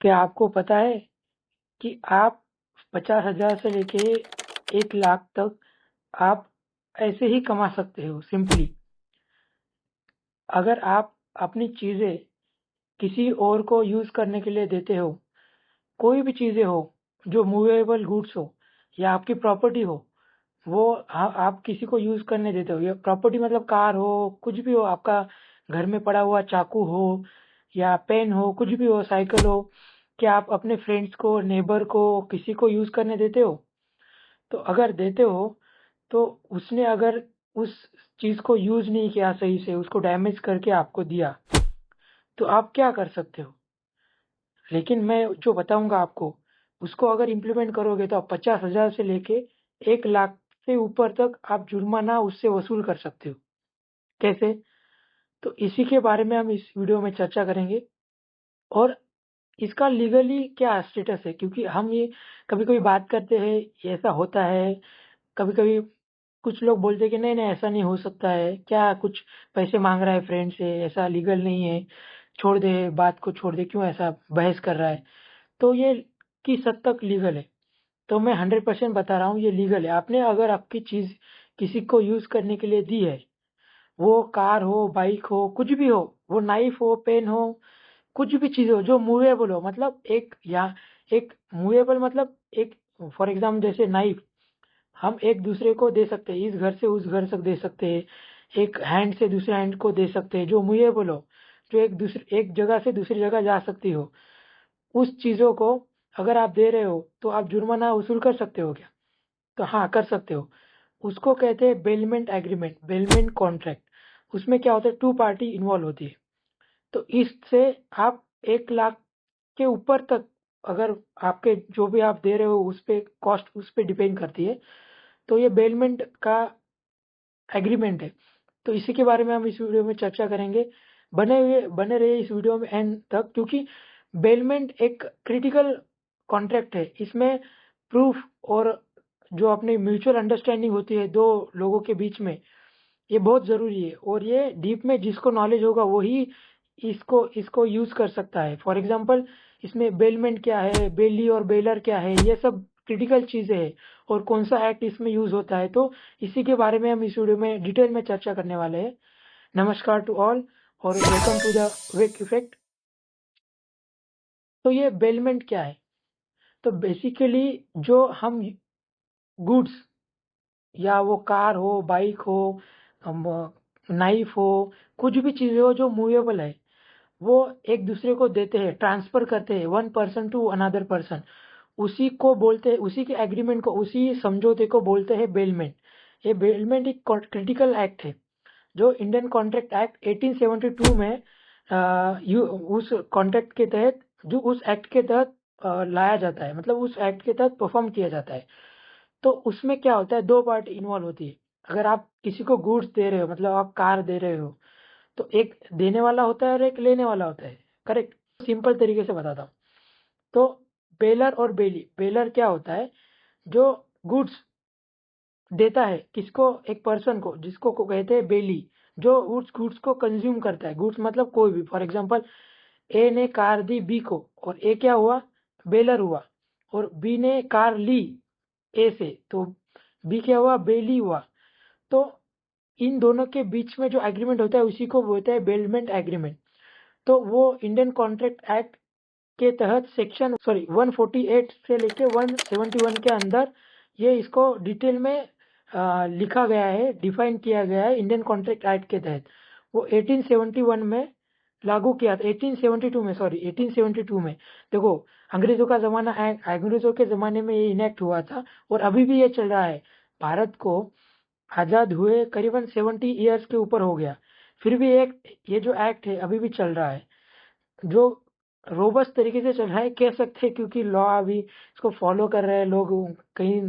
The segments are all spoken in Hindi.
क्या आपको पता है कि आप 50,000 से लेके 1 लाख तक आप ऐसे ही कमा सकते हो सिंपली। अगर आप अपनी चीज़ें किसी और को यूज़ करने के लिए देते हो, कोई भी चीज़ें हो जो मूवेबल गुड्स हो या आपकी प्रॉपर्टी हो, वो आप किसी को यूज़ करने देते हो। या प्रॉपर्टी मतलब कार हो, कुछ भी हो, आपका घर में पड़ा हुआ चाकू हो या पेन हो, कुछ भी हो, साइकिल हो, क्या आप अपने फ्रेंड्स को, नेबर को, किसी को यूज़ करने देते हो? तो अगर देते हो, तो उसने अगर उस चीज़ को यूज़ नहीं किया सही से, उसको डैमेज करके आपको दिया, तो आप क्या कर सकते हो? लेकिन मैं जो बताऊँगा आपको, उसको अगर इम्प्लीमेंट करोगे तो आप 50,000 से लेके 1 लाख से ऊपर तक आप जुर्माना उससे वसूल कर सकते हो। कैसे? तो इसी के बारे में हम इस वीडियो में चर्चा करेंगे और इसका लीगली क्या स्टेटस है, क्योंकि हम ये कभी-कभी बात करते हैं, ये ऐसा होता है, कभी-कभी कुछ लोग बोलते हैं कि नहीं-नहीं ऐसा नहीं हो सकता है, क्या कुछ पैसे माँग रहा है फ्रेंड से, ऐसा लीगल नहीं है, छोड़ दे, बात को छोड़ दे, क्यों ऐसा बहस कर रहा है? तो ये किस हद तक लीगल है? तो मैं 100% बता रहा हूँ, ये लीगल है। आपने अगर आपकी चीज़ किसी को यूज़ करने के लिए दी है, वो कार हो, बाइक हो, कुछ भी हो, वो नाइफ हो, पेन हो, कुछ भी चीज़ हो जो मूवेबल हो, मतलब एक मूवेबल मतलब एक, फॉर एग्ज़ाम्पल जैसे नाइफ, हम एक दूसरे को दे सकते हैं, इस घर से उस घर तक दे सकते हैं, एक हैंड से दूसरे हैंड को दे सकते हैं, जो मूवेबल हो, जो एक जगह से दूसरी जगह जा सकती हो। उस चीज़ों को अगर आप दे रहे हो, तो आप जुर्माना वसूल कर सकते हो क्या? तो हाँ, कर सकते हो। उसको कहते हैं बेलमेंट एग्रीमेंट, बेलमेंट कॉन्ट्रैक्ट। उसमें क्या होता है, 2 पार्टी इन्वॉल्व होती है। तो इससे आप 1 लाख के ऊपर तक, अगर आपके जो भी आप दे रहे हो उस पे कॉस्ट उस पे डिपेंड करती है, तो ये बेलमेंट का एग्रीमेंट है। तो इसी के बारे में हम इस वीडियो में चर्चा करेंगे। बने रहिए इस वीडियो में एंड तक, क्योंकि बेलमेंट एक क्रिटिकल कॉन्ट्रैक्ट है। इसमें प्रूफ और जो अपनी म्यूचुअल अंडरस्टैंडिंग होती है 2 लोगों के बीच में, ये बहुत ज़रूरी है और ये डीप में जिसको नॉलेज होगा वही इसको इसको यूज़ कर सकता है। फॉर एग्ज़ाम्पल इसमें बेलमेंट क्या है, बेली और बेलर क्या है, ये सब क्रिटिकल चीज़ें हैं और कौन-सा एक्ट इसमें यूज़ होता है। तो इसी के बारे में हम इस वीडियो में डिटेल में चर्चा करने वाले हैं। नमस्कार टू ऑल और welcome to the wake effect. तो ये बेलमेंट क्या है? तो बेसिकली जो हम गुड्स, या वो कार हो, बाइक हो, अम, नाइफ हो, कुछ भी चीज़ें हो जो मूवेबल है, वो एक दूसरे को देते हैं, ट्रांसफर करते हैं, one person to another person. उसी को बोलते हैं, उसी के एग्रीमेंट को, उसी समझौते को बोलते हैं बेलमेंट। ये बेलमेंट एक क्रिटिकल एक्ट है जो इंडियन कॉन्ट्रैक्ट एक्ट 1872 में उस कॉन्ट्रैक्ट के तहत, जो उस एक्ट के तहत लाया जाता है, मतलब उस एक्ट के तहत परफॉर्म किया जाता है। तो उसमें क्या होता है, 2 पार्टी इन्वॉल्व होती है। अगर आप किसी को गुड्स दे रहे हो, मतलब आप कार दे रहे हो, तो एक देने वाला होता है और एक लेने वाला होता है, करेक्ट? सिंपल तरीके से बताता हूँ। तो बेलर और बेली, बेलर क्या होता है, जो गुड्स देता है किसको, एक पर्सन को, जिसको को कहते हैं बेली, जो उस गुड्स को कंज्यूम करता है। गुड्स मतलब कोई भी, फॉर एग्जांपल ए ने कार दी बी को, और ए क्या हुआ, बेलर हुआ, और बी ने कार ली ए से, तो बी क्या हुआ, बेली हुआ। तो इन दोनों के बीच में जो एग्रीमेंट होता है उसी को बोलते हैं बेलमेंट एग्रीमेंट। तो वो इंडियन कॉन्ट्रैक्ट एक्ट के तहत सेक्शन 148 से लेके 171 के अंदर ये इसको डिटेल में लिखा गया है, डिफाइन किया गया है इंडियन कॉन्ट्रैक्ट एक्ट के तहत। वो 1871 में लागू किया था, 1872 में, 1872 में। देखो, अंग्रेजों के ज़माने में ये इनेक्ट हुआ था और अभी भी ये चल रहा है। भारत को आज़ाद हुए करीबन 70 ईयर्स के ऊपर हो गया, फिर भी एक ये जो एक्ट है अभी भी चल रहा है, जो रोबस्ट तरीके से चल रहा है कह सकते हैं, क्योंकि लॉ अभी इसको फॉलो कर रहे हैं लोग। कई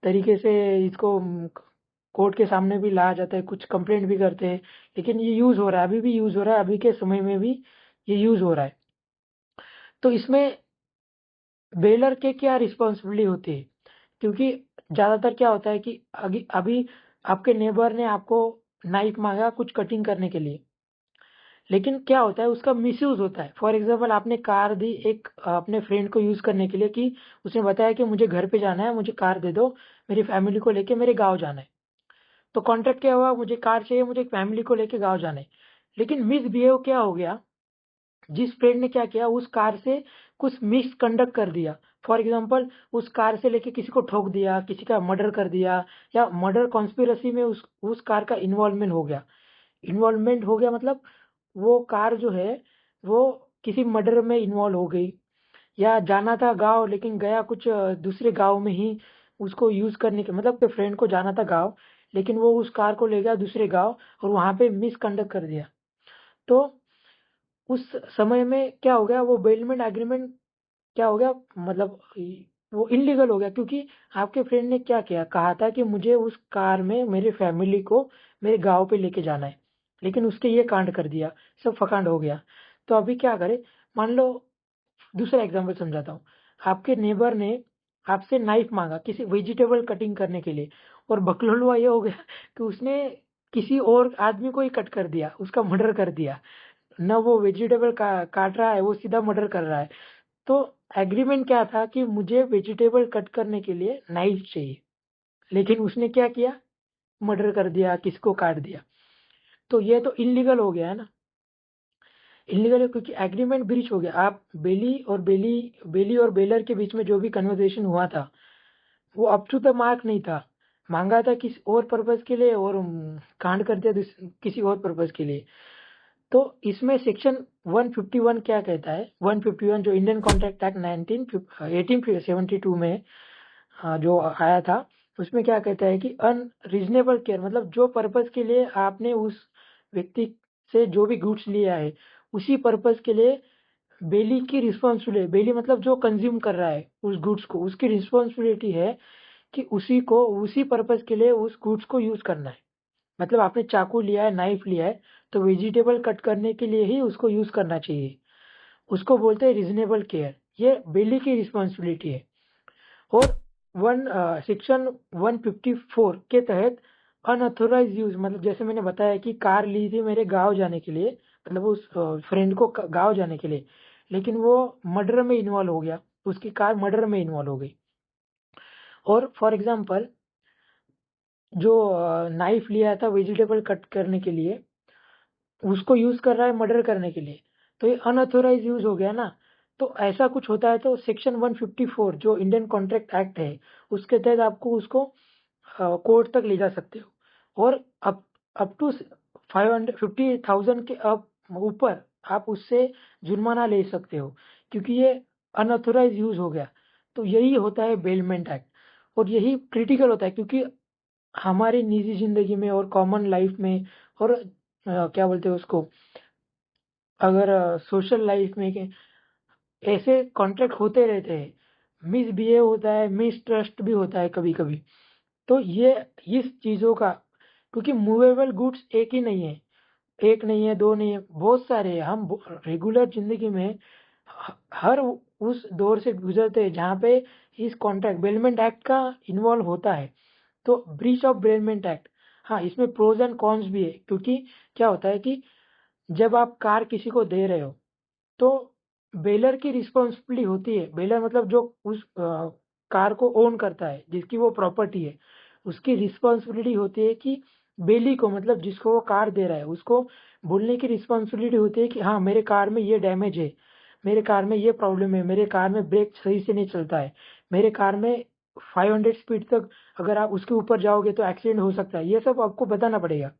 तरीके से इसको कोर्ट के सामने भी लाया जाता है, कुछ कंप्लेंट भी करते हैं, लेकिन ये यूज़ हो रहा है, अभी भी यूज़ हो रहा है, अभी के समय में भी ये यूज़ हो रहा है। तो इसमें बेलर के क्या रिस्पॉन्सिबिलिटी होती है, क्योंकि ज़्यादातर क्या होता है कि अभी आपके नेबर ने आपको नाइफ मांगा कुछ कटिंग करने के लिए, लेकिन क्या होता है उसका मिसयूज होता है। फॉर एग्जाम्पल आपने कार दी एक अपने फ्रेंड को यूज करने के लिए कि उसने बताया कि मुझे घर पे जाना है, मुझे कार दे दो, मेरी फैमिली को लेके मेरे गाँव जाना है। तो कॉन्ट्रैक्ट क्या हुआ, मुझे कार चाहिए, मुझे फैमिली को लेके गाँव जाना है। लेकिन मिसबिहेव क्या हो गया, जिस फ्रेंड ने क्या किया उस कार से कुछ मिसकंडक्ट कर दिया। फॉर एग्जाम्पल उस कार से लेके किसी को ठोक दिया, किसी का मर्डर कर दिया, या मर्डर कॉन्स्पिरसी में उस कार का इन्वॉल्वमेंट हो गया। इन्वॉल्वमेंट हो गया मतलब वो कार जो है वो किसी मर्डर में इन्वॉल्व हो गई, या जाना था गाँव लेकिन गया कुछ दूसरे गाँव में ही उसको यूज़ करने के मतलब के फ्रेंड को जाना था गाँव, लेकिन वो उस कार को ले गया दूसरे गाँव और वहाँ पे मिसकंडक्ट कर दिया। तो उस समय में क्या हो गया, वो बेलमेंट एग्रीमेंट क्या हो गया, मतलब वो इल्लीगल हो गया, क्योंकि आपके फ्रेंड ने क्या किया, कहा था कि मुझे उस कार में मेरे फैमिली को मेरे गाँव पे लेके जाना है, लेकिन उसके ये कांड कर दिया, सब फकांड हो गया। तो अभी क्या करें, मान लो दूसरा एग्जांपल समझाता हूँ। आपके नेबर ने आपसे नाइफ मांगा किसी वेजिटेबल कटिंग करने के लिए, और बकलोलवा ये हो गया कि उसने किसी और आदमी को ही कट कर दिया, उसका मर्डर कर दिया। न वो वेजिटेबल काट रहा है, वो सीधा मर्डर कर रहा है। तो एग्रीमेंट क्या था कि मुझे वेजिटेबल कट करने के लिए नाइफ चाहिए, लेकिन उसने क्या किया, मर्डर कर दिया, किसको काट दिया। तो ये तो इलीगल हो गया है ना, इलीगल है क्योंकि एग्रीमेंट ब्रीच हो गया। आप बेली और बेलर के बीच में जो भी कन्वर्सेशन हुआ था वो अप टू द मार्क नहीं था, मांगा था किसी और पर्पज के लिए और कांड कर दिया किसी और पर्पज के लिए। तो इसमें सेक्शन 151 क्या कहता है, 151 जो इंडियन कॉन्ट्रैक्ट एक्ट 1872 में जो आया था, उसमें क्या कहता है कि अनरीजनेबल केयर मतलब जो पर्पज के लिए आपने उस व्यक्ति से जो भी गुड्स लिया है उसी पर्पज के लिए बेली की रिस्पॉन्सिबिलिटी, बेली मतलब जो कंज्यूम कर रहा है उस गुड्स को, उसकी रिस्पॉन्सिबिलिटी है कि उसी को उसी पर्पज के लिए उस गुड्स को यूज करना है। मतलब आपने चाकू लिया है, नाइफ लिया है, तो वेजिटेबल कट करने के लिए ही उसको यूज करना चाहिए, उसको बोलते हैं रीजनेबल केयर। ये बेली की रिस्पॉन्सिबिलिटी है। और सेक्शन 154 के तहत अनऑथोराइज यूज मतलब जैसे मैंने बताया कि कार ली थी मेरे गांव जाने के लिए, मतलब उस फ्रेंड को गांव जाने के लिए, लेकिन वो मर्डर में इन्वॉल्व हो गया, उसकी कार मर्डर में इन्वॉल्व हो गई। और फॉर एग्जांपल जो नाइफ लिया था वेजिटेबल कट करने के लिए, उसको यूज कर रहा है मर्डर करने के लिए, तो ये अनऑथोराइज यूज हो गया ना। तो ऐसा कुछ होता है तो सेक्शन 154 जो इंडियन कॉन्ट्रैक्ट एक्ट है उसके तहत आपको उसको कोर्ट तक ले जा सकते हो, और अप टू 550,000 के अब ऊपर आप उससे जुर्माना ले सकते हो, क्योंकि ये अनऑथोराइज यूज हो गया। तो यही होता है बेलमेंट एक्ट, और यही क्रिटिकल होता है क्योंकि हमारी निजी जिंदगी में और कॉमन लाइफ में और क्या बोलते हैं उसको, अगर सोशल लाइफ में ऐसे कॉन्ट्रैक्ट होते रहते हैं, मिसबिहेव होता है, मिसट्रस्ट भी होता है कभी कभी। तो ये इस चीज़ों का, क्योंकि मूवेबल गुड्स एक ही नहीं है, एक नहीं है, दो नहीं है, बहुत सारे हैं। हम रेगुलर जिंदगी में हर उस दौर से गुजरते हैं जहाँ पे इस कॉन्ट्रैक्ट बेलमेंट एक्ट का इन्वॉल्व होता है। तो ब्रीच ऑफ बेलमेंट एक्ट, हाँ इसमें प्रोज एंड कॉन्स भी है, क्योंकि क्या होता है कि जब आप कार किसी को दे रहे हो तो बेलर की रिस्पॉन्सिबिलिटी होती है, बेलर मतलब जो उस कार को ओन करता है, जिसकी वो प्रॉपर्टी है, उसकी रिस्पॉन्सिबिलिटी होती है कि बेली को मतलब जिसको वो कार दे रहा है उसको बोलने की रिस्पॉन्सिबिलिटी होती है कि हाँ मेरे कार में ये डैमेज है, मेरे कार में ये प्रॉब्लम है, मेरे कार में ब्रेक सही से नहीं चलता है, मेरे कार में 500 स्पीड तक अगर आप उसके ऊपर जाओगे तो एक्सीडेंट हो सकता है, ये सब आपको बताना पड़ेगा,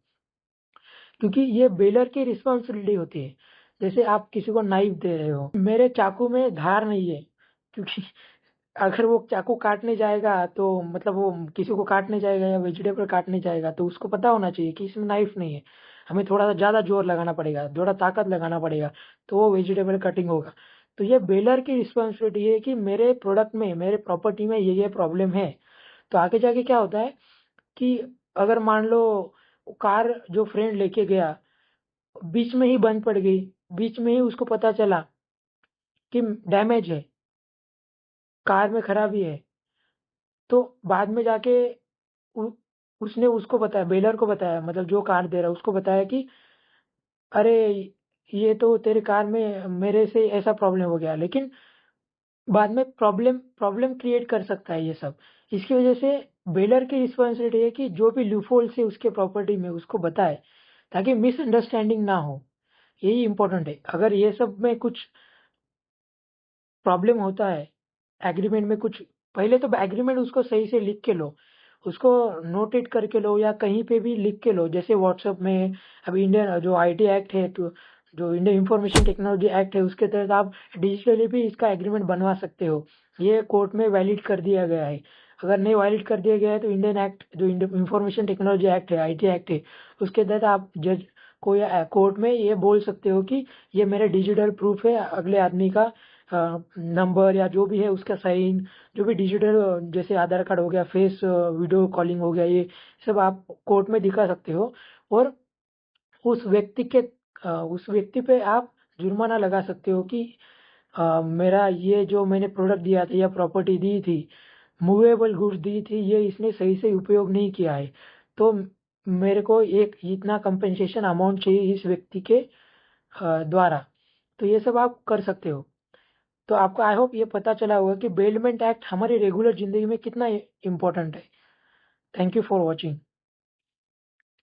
क्योंकि ये बेलर की रिस्पॉन्सिबिलिटी होती है। जैसे आप किसी को नाइफ दे रहे हो, मेरे चाकू में धार नहीं है, क्योंकि अगर वो चाकू काटने जाएगा तो मतलब वो किसी को काटने जाएगा या वेजिटेबल काटने जाएगा तो उसको पता होना चाहिए कि इसमें नाइफ नहीं है, हमें थोड़ा सा ज़्यादा जोर लगाना पड़ेगा, थोड़ा ताकत लगाना पड़ेगा, तो वो वेजिटेबल कटिंग होगा। तो ये बेलर की रिस्पॉन्सिबिलिटी है कि मेरे प्रोडक्ट में, मेरे प्रॉपर्टी में ये प्रॉब्लम है। तो आगे जाके क्या होता है कि अगर मान लो कार जो फ्रेंड लेके गया बीच में ही बंद पड़ गई, बीच में ही उसको पता चला कि डैमेज है, कार में खराबी है, तो बाद में जाके उ, उसने उसको बताया, बेलर को बताया, मतलब जो कार दे रहा है उसको बताया कि अरे ये तो तेरे कार में मेरे से ऐसा प्रॉब्लम हो गया, लेकिन बाद में प्रॉब्लम प्रॉब्लम क्रिएट कर सकता है ये सब। इसकी वजह से बेलर की रिस्पॉन्सिबिलिटी है कि जो भी लूपहोल्स है उसके प्रॉपर्टी में उसको बताए, ताकि मिसअंडरस्टैंडिंग ना हो। यही इम्पोर्टेंट है। अगर ये सब में कुछ प्रॉब्लम होता है, एग्रीमेंट में कुछ, पहले तो एग्रीमेंट उसको सही से लिख के लो, उसको नोटेट करके लो या कहीं पे भी लिख के लो, जैसे व्हाट्सएप में। अभी इंडियन जो आईटी एक्ट है, तो जो इंडियन इंफॉर्मेशन टेक्नोलॉजी एक्ट है, उसके तहत आप डिजिटली भी इसका एग्रीमेंट बनवा सकते हो। ये कोर्ट में वैलिड कर दिया गया है। अगर नहीं वैलिड कर दिया गया है तो इंडियन एक्ट, जो इंडियन इंफॉर्मेशन टेक्नोलॉजी एक्ट है, आईटी एक्ट है, उसके तहत आप जज को या कोर्ट में ये बोल सकते हो कि ये मेरा डिजिटल प्रूफ है, अगले आदमी का नंबर या जो भी है उसका साइन, जो भी डिजिटल, जैसे आधार कार्ड हो गया, फेस वीडियो कॉलिंग हो गया, ये सब आप कोर्ट में दिखा सकते हो। और उस व्यक्ति के उस व्यक्ति पे आप जुर्माना लगा सकते हो कि मेरा ये जो मैंने प्रोडक्ट दिया था या प्रॉपर्टी दी थी, मूवेबल गुड्स दी थी, ये इसने सही से उपयोग नहीं किया है, तो मेरे को एक इतना कंपेंसेशन अमाउंट चाहिए इस व्यक्ति के द्वारा। तो ये सब आप कर सकते हो। तो आपको आई होप ये पता चला होगा कि बेलमेंट एक्ट हमारी रेगुलर जिंदगी में कितना इम्पोर्टेंट है। Thank you for watching.